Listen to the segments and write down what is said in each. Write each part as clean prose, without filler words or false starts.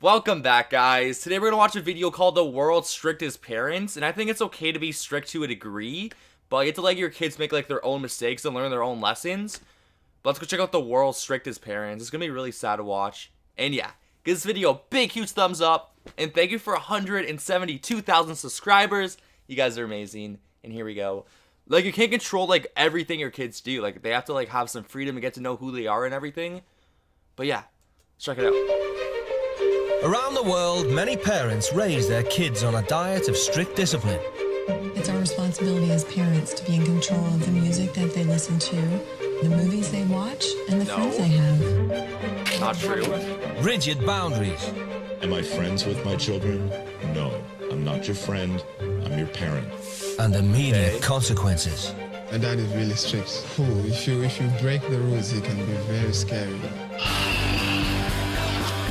Welcome back, guys. Today we're gonna watch a video called The World's Strictest Parents, and I think it's okay to be strict to a degree, but you have to let your kids make like their own mistakes and learn their own lessons. But let's go check out The World's Strictest Parents. It's gonna be really sad to watch. And yeah, give this video a big, huge thumbs up, and thank you for 172,000 subscribers. You guys are amazing. And here we go. Like, you can't control like everything your kids do. Like, they have to like have some freedom and get to know who they are and everything. But yeah, let's check it out. Around the world, many parents raise their kids on a diet of strict discipline. It's our responsibility as parents to be in control of the music that they listen to, the movies they watch, and the friends they have. Not true. Rigid boundaries. Am I friends with my children? No, I'm not your friend. I'm your parent. And immediate consequences. My dad is really strict. Oh, if you break the rules, it can be very scary.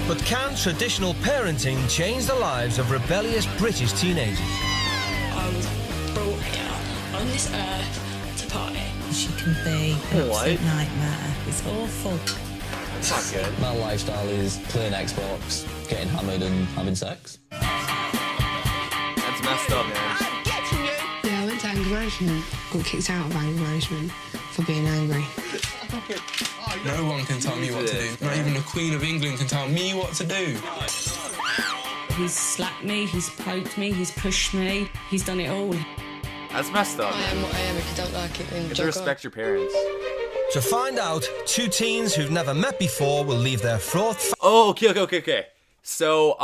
But can traditional parenting change the lives of rebellious British teenagers? I was brought here on this earth to party. She can be an absolute nightmare. It's awful. It's not good. My lifestyle is playing Xbox, getting hammered and having sex. That's messed up, man. Yeah, I went to anger management. Got kicked out of anger management for being angry. No one can tell me what to do. Not even the Queen of England can tell me what to do. He's slapped me, he's poked me, he's pushed me, he's done it all. That's messed up. I am what I am. If you don't like it, then You have to respect your parents. To find out, two teens who've never met before will leave their fraught. Oh, okay. So,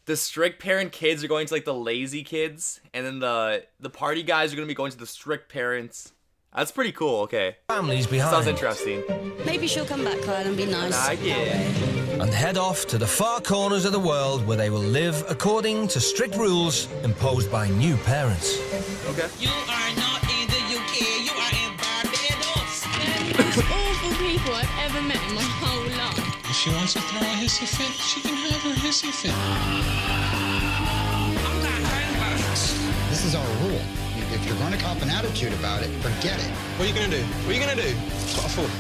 the strict parent kids are going to like the lazy kids, and then the party guys are gonna be going to the strict parents. That's pretty cool. Okay. Families behind. Sounds interesting. Maybe she'll come back, Kyle, and be nice. And head off to the far corners of the world where they will live according to strict rules imposed by new parents. Okay. You are not in the UK, you are in Barbados. They're the most awful people I've ever met in my whole life. If she wants to throw a hissy fit, she can have her hissy fit. I'm not home. This is our rule. If you're going to cop an attitude about it, forget it. What are you going to do? What are you going to do? It's what I thought.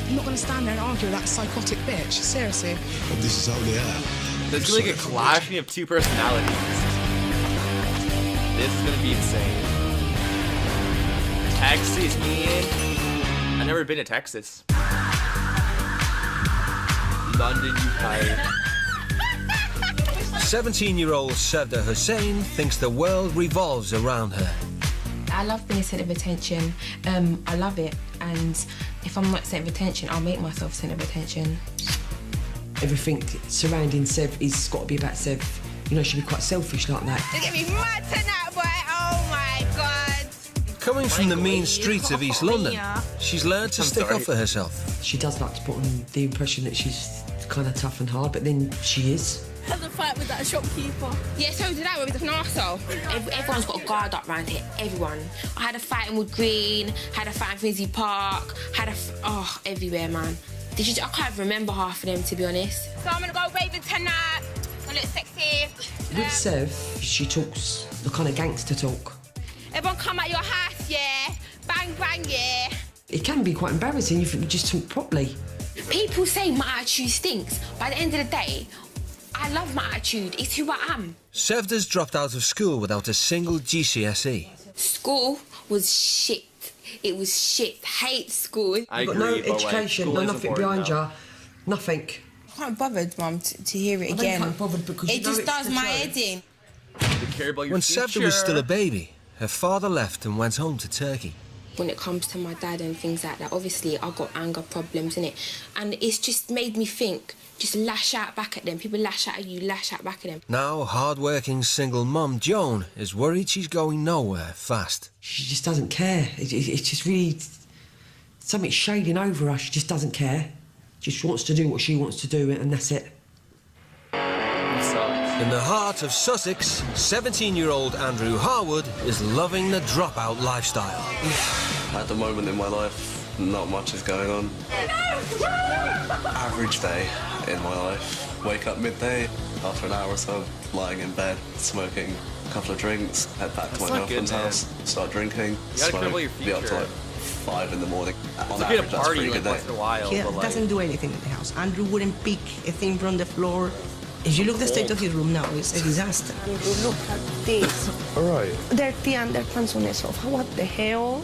I'm not going to stand there and argue with that psychotic bitch. Seriously. This is how they are. There's gonna be like a clashing of two personalities. This is gonna be insane. Texas, man. I've never been to Texas. London, UK. 17-year-old Sevda Hussain thinks the world revolves around her. I love being a centre of attention. I love it, and if I'm not centre of attention, I'll make myself centre of attention. Everything surrounding Sev is got to be about Sev. You know, she'll be quite selfish like that. You're getting me mad tonight, boy. Oh my God. Coming from the mean streets of East London, she's learned to stick up for herself. She does like to put on the impression that she's kind of tough and hard, but then she is. I had a fight with that shopkeeper. Yeah, so did I. With an arsehole. Everyone's got a guard up round here. Everyone. I had a fight in Wood Green. Had a fight in Finsey Park. Everywhere, man. I can't even remember half of them, to be honest. So I'm gonna go raving tonight. Gonna look sexy. With Sev, she talks the kind of gangster talk. Everyone come at your house, yeah. Bang, bang, yeah. It can be quite embarrassing if you just talk properly. People say my attitude stinks. By the end of the day, I love my attitude. It's who I am. Sevda's dropped out of school without a single GCSE. School was shit. It was shit. Hate school. I You've agree, got no education, no nothing behind you. Nothing. I can't bothered, Mum, to hear it again. I can't bothered because it just does my head in. You care about your When future. Sevda was still a baby, her father left and went home to Turkey. When it comes to my dad and things like that, obviously I got anger problems, innit? And it's just made me think, just lash out back at them. People lash out at you, lash out back at them. Now, hard-working single mum Joan is worried she's going nowhere fast. She just doesn't care. It's just really something shading over her. She just doesn't care. Just wants to do what she wants to do, and that's it. In the heart of Sussex, 17-year-old Andrew Harwood is loving the dropout lifestyle. At the moment in my life, not much is going on. Average day in my life. Wake up midday, after an hour or so, lying in bed, smoking a couple of drinks, head back to my girlfriend's house, start drinking, smoke, be up to like 5 in the morning. On average, that's a pretty good day. He doesn't do anything in the house. Andrew wouldn't pick a thing from the floor. If you look at the state of his room now, it's a disaster. Look at this. All right. Dirty underpants on his sofa. What the hell?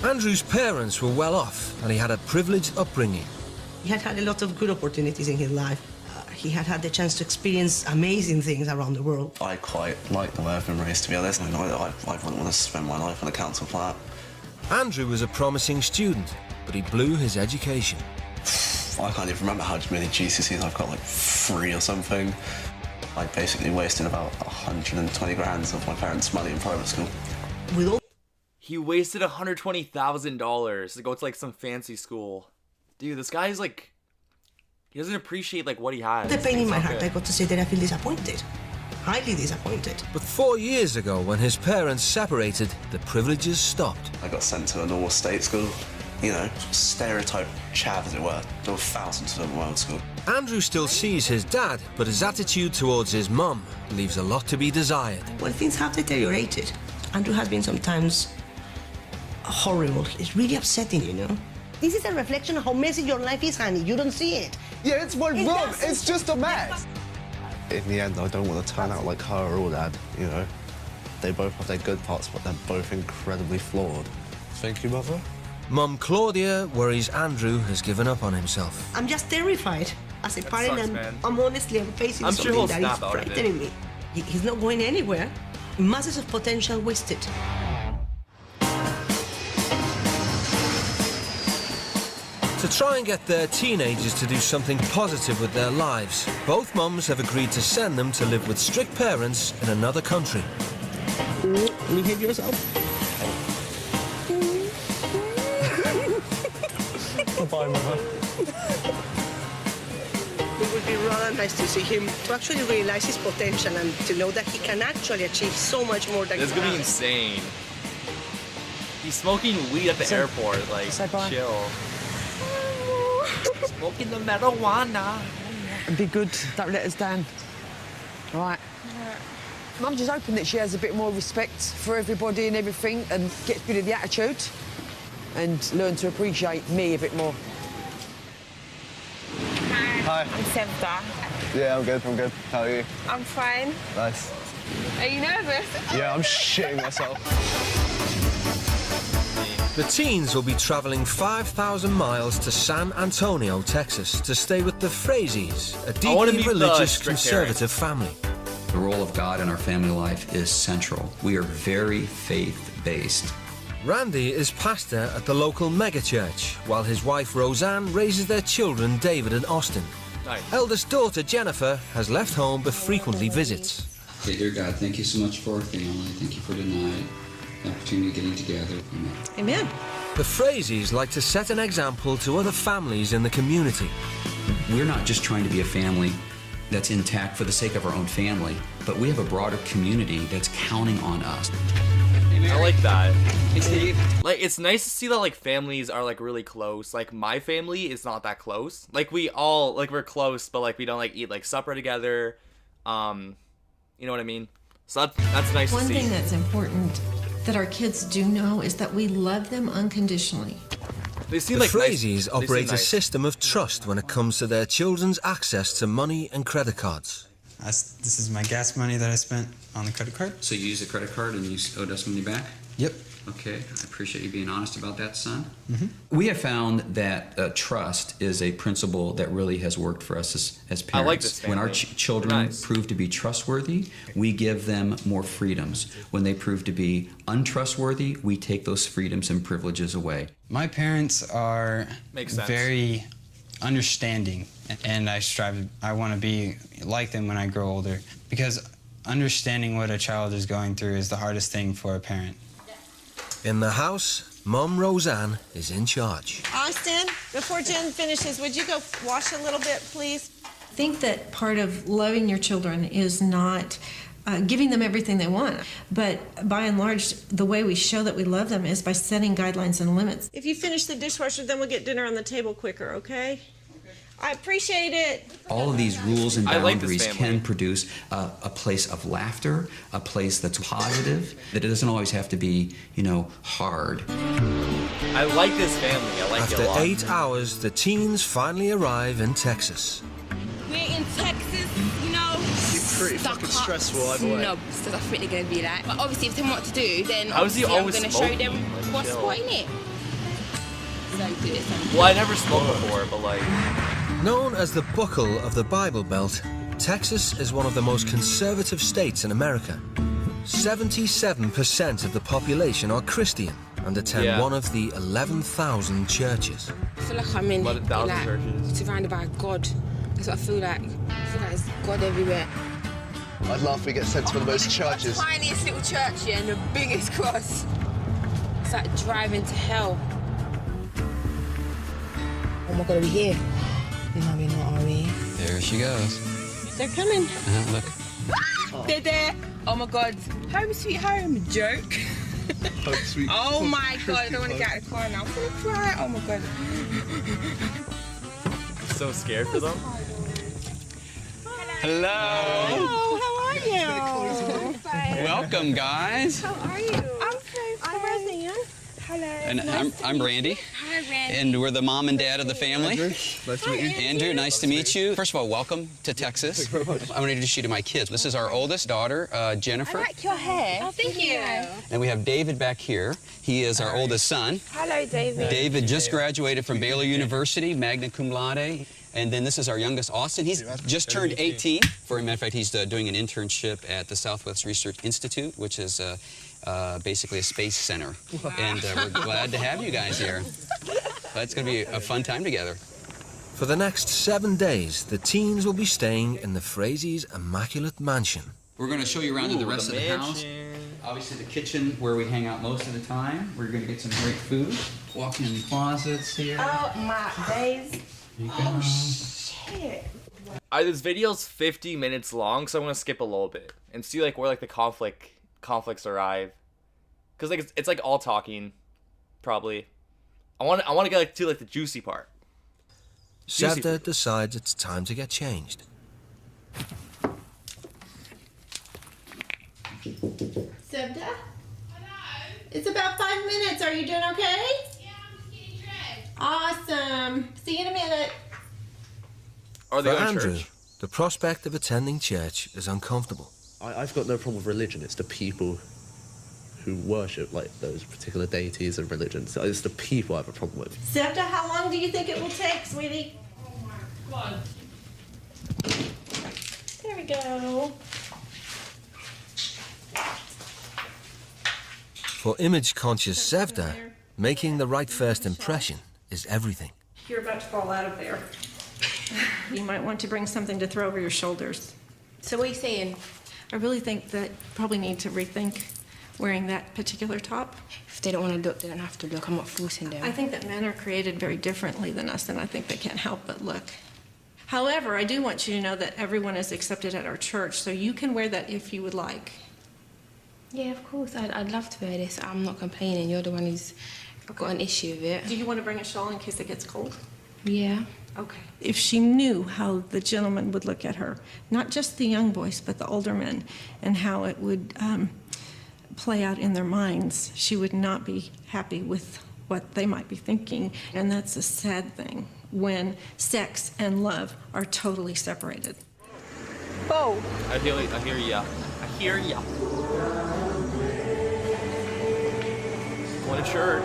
Andrew's parents were well off, and he had a privileged upbringing. He had had a lot of good opportunities in his life. He had had the chance to experience amazing things around the world. I quite like the way I've been raised, to be honest. I wouldn't want to spend my life on a council flat. Andrew was a promising student, but he blew his education. I can't even remember how many GCSEs I've got, like 3 or something. I basically wasted about 120 grand of my parents' money in private school. He wasted $120,000 to go to like some fancy school. Dude, this guy's like, he doesn't appreciate like what he has. The pain in my heart, I got to say that I feel disappointed. Highly disappointed. But 4 years ago, when his parents separated, the privileges stopped. I got sent to a normal state school. You know, stereotype chav, as it were, to a thousands of world school. Andrew still sees his dad, but his attitude towards his mum leaves a lot to be desired. Well, things have deteriorated. Andrew has been sometimes horrible. It's really upsetting, you know? This is a reflection of how messy your life is, honey. You don't see it. Yeah, it's my mum. It's just a mess. In the end, I don't want to turn out like her or dad, you know? They both have their good parts, but they're both incredibly flawed. Thank you, mother. Mum Claudia worries Andrew has given up on himself. I'm just terrified. As a parent, I'm honestly facing something that is frightening me. He's not going anywhere. Masses of potential wasted. To try and get their teenagers to do something positive with their lives, both mums have agreed to send them to live with strict parents in another country. Behave yourself. Bye, Mother. It would be rather nice to see him to actually realize his potential and to know that he can actually achieve so much more than This is gonna be insane. He's smoking weed at the airport, like, chill. Smoking the marijuana. And be good, don't let us down. All right. Mum just hoping that she has a bit more respect for everybody and everything and gets rid of the attitude and learn to appreciate me a bit more. Hi. I'm Sevda. Yeah, I'm good. How are you? I'm fine. Nice. Are you nervous? Yeah, I'm shitting myself. The teens will be travelling 5,000 miles to San Antonio, Texas, to stay with the Frazie's, a deeply religious conservative family. The role of God in our family life is central. We are very faith-based. Randy is pastor at the local megachurch, while his wife Roseanne raises their children David and Austin. Nice. Eldest daughter Jennifer has left home but frequently visits. Okay, dear God, thank you so much for our family. Thank you for tonight, the opportunity of getting together. Amen. Amen. The Frazie's like to set an example to other families in the community. We're not just trying to be a family that's intact for the sake of our own family, but we have a broader community that's counting on us. I like that. Like, it's nice to see that, like, families are, like, really close. Like, my family is not that close. Like, we all, like, we're close, but, like, we don't, like, eat, like, supper together. You know what I mean? So that's nice to see. One thing that's important that our kids do know is that we love them unconditionally. They seem the like Frazie's nice. operate a Nice. system of trust when it comes to their children's access to money and credit cards. This is my gas money that I spent on the credit card. So you use a credit card and you owed us money back? Yep. Okay, I appreciate you being honest about that, son. Mm-hmm. We have found that trust is a principle that really has worked for us as parents. I like this family. When our children Nice. prove to be trustworthy, we give them more freedoms. When they prove to be untrustworthy, we take those freedoms and privileges away. My parents are Makes sense. very understanding, and I want to be like them when I grow older, because understanding what a child is going through is the hardest thing for a parent. In the house, Mum Roseanne is in charge. Austin, before Jen finishes, would you go wash a little bit, please? I think that part of loving your children is not giving them everything they want, but by and large, the way we show that we love them is by setting guidelines and limits. If you finish the dishwasher, then we'll get dinner on the table quicker, okay? I appreciate it. All of these rules and I like this boundaries family. can produce a place of laughter, a place that's positive, that it doesn't always have to be, hard. I like this family. I like After it a lot. 8 hours, the teens finally arrive in Texas. We're in Texas, pretty fucking stressful either way. Snobs, because I think they're going to be like. But obviously, if they want to do, then obviously I'm going to show them what's what in it. Well, I never smoked before, but like... Known as the buckle of the Bible Belt, Texas is one of the most conservative states in America. 77% of the population are Christian and attend one of the 11,000 churches. I feel like I'm in, surrounded by God. That's what I feel like. I feel like there's God everywhere. I'd laugh if we get sent to one of those churches. The tiniest little church here and the biggest cross. It's like driving to hell. Oh my God, are we here? No, we're not, are we? There she goes. They're coming. Look. They're there. Oh my God. Home sweet home. Joke. Home sweet Oh my God, I don't want to get out of the car now. I'm gonna cry. Oh my God. So scared for them. Hello. Hello, how are you? Welcome, guys. How are you? I'm Roseanne. Hello. And I'm Randy. Hi, Randy. And we're the mom and dad of the family. Andrew, nice to meet you. Andrew, nice to meet you. First of all, welcome to Texas. I want to introduce you to my kids. This is our oldest daughter, Jennifer. I like your hair. Oh, thank you. And we have David back here. He is our oldest son. Hello, David. David just graduated from Baylor University, magna cum laude. And then this is our youngest, Austin. He's just turned 18. For a matter of fact, he's doing an internship at the Southwest Research Institute, which is basically a space center. Wow. And we're glad to have you guys here. It's going to be a fun time together. For the next 7 days, the teens will be staying in the Frazie's immaculate mansion. We're going to show you around to the rest of the house. Obviously, the kitchen where we hang out most of the time. We're going to get some great food. Walk-in closets here. Oh, my days. Oh, shit. This video's 50 minutes long, so I'm gonna skip a little bit and see like where like the conflicts arrive, cause like it's like all talking, probably. I want to get like to like the juicy part. Sevda decides it's time to get changed. Sevda? Hello? It's about 5 minutes. Are you doing okay? Yeah, I'm just getting dressed. Awesome. See you in a minute. Are they For going Andrew, to church? the prospect of attending church is uncomfortable. I've got no problem with religion. It's the people who worship like those particular deities and religions. It's the people I have a problem with. Sevda, how long do you think it will take, sweetie? Oh my God. There we go. For image-conscious Sevda, making the right first impression is everything. You're about to fall out of there. You might want to bring something to throw over your shoulders. So what are you saying? I really think that you probably need to rethink wearing that particular top. If they don't want to look, they don't have to look. I'm not forcing them. I think that men are created very differently than us, and I think they can't help but look. However, I do want you to know that everyone is accepted at our church, so you can wear that if you would like. Yeah, of course. I'd love to wear this. I'm not complaining. You're the one who's got an issue with it. Do you want to bring a shawl in case it gets cold? Yeah. Okay. If she knew how the gentleman would look at her, not just the young boys, but the older men, and how it would play out in their minds, she would not be happy with what they might be thinking. And that's a sad thing when sex and love are totally separated. Bo. I hear ya. I hear ya. Going to church.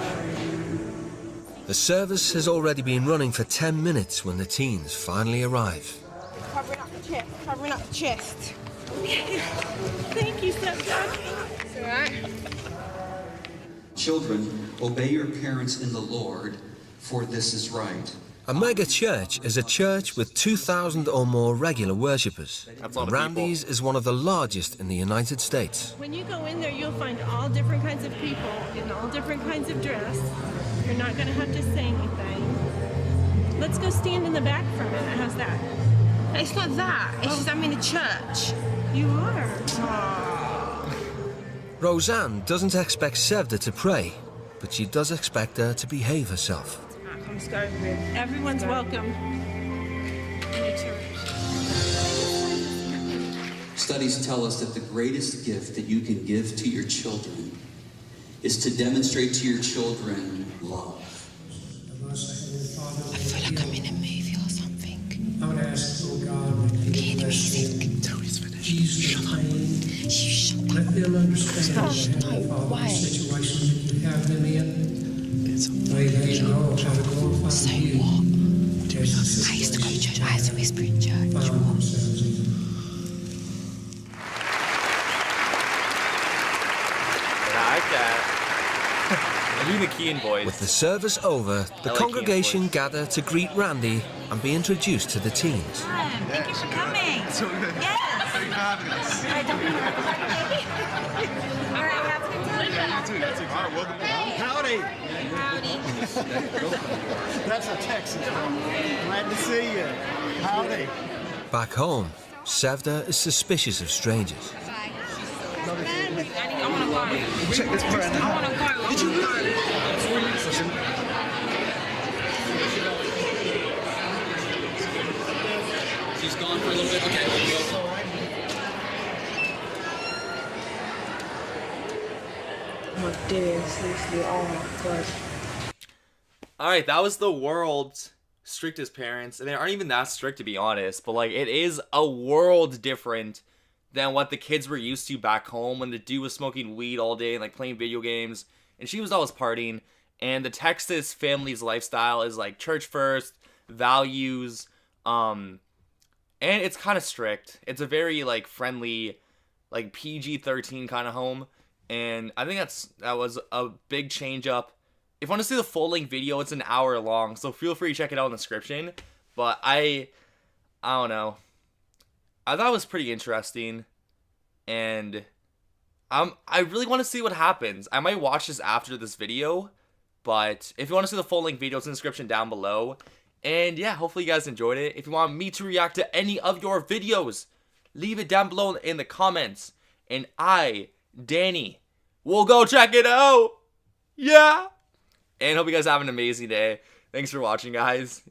The service has already been running for 10 minutes when the teens finally arrive. Covering up the chest. Covering up the chest. Thank you, Sevda. It's all right. Children, obey your parents in the Lord, for this is right. A mega church is a church with 2,000 or more regular worshippers. Randy's is one of the largest in the United States. When you go in there, you'll find all different kinds of people in all different kinds of dress. You're not going to have to say anything. Let's go stand in the back for a minute. How's that? It's not that. It's just I'm in a church. You are. Aww. Roseanne doesn't expect Sevda to pray, but she does expect her to behave herself. Everyone's welcome in a church. Studies tell us that the greatest gift that you can give to your children is to demonstrate to your children love. I feel like I'm in a movie or something. I would ask, oh God, hear the music. until He's finished. shut up. Let them understand the situation that you have them in. They know how to glorify you. I used to go to church. I had to whisper in church. The Keane boys. With the service over, the congregation gather to greet Randy and be introduced to the teens. Thank you for coming. Yes. Thank you for having us. I don't know. All right, have a good time. You too. All right, welcome. Howdy. Howdy. That's a Texas one. Glad to see you. Howdy. Back home, Sevda is suspicious of strangers. Check this brand out. Did you She's gone for a little bit. Okay, let's go. My dear, seriously, oh my god. Alright, that was the world's strictest parents. And they aren't even that strict, to be honest. But, like, it is a world different than what the kids were used to back home when the dude was smoking weed all day and, like, playing video games. And she was always partying. And the Texas family's lifestyle is, like, church first, values, and it's kind of strict. It's a very, like, friendly, like, PG-13 kind of home. And I think that was a big change up. If you want to see the full-length video, it's an hour long, so feel free to check it out in the description. But I don't know. I thought it was pretty interesting, and I really want to see what happens. I might watch this after this video, but if you want to see the full-length video, it's in the description down below. And yeah, hopefully you guys enjoyed it. If you want me to react to any of your videos, leave it down below in the comments, and I, Danny, will go check it out. Yeah. And hope you guys have an amazing day. Thanks for watching, guys.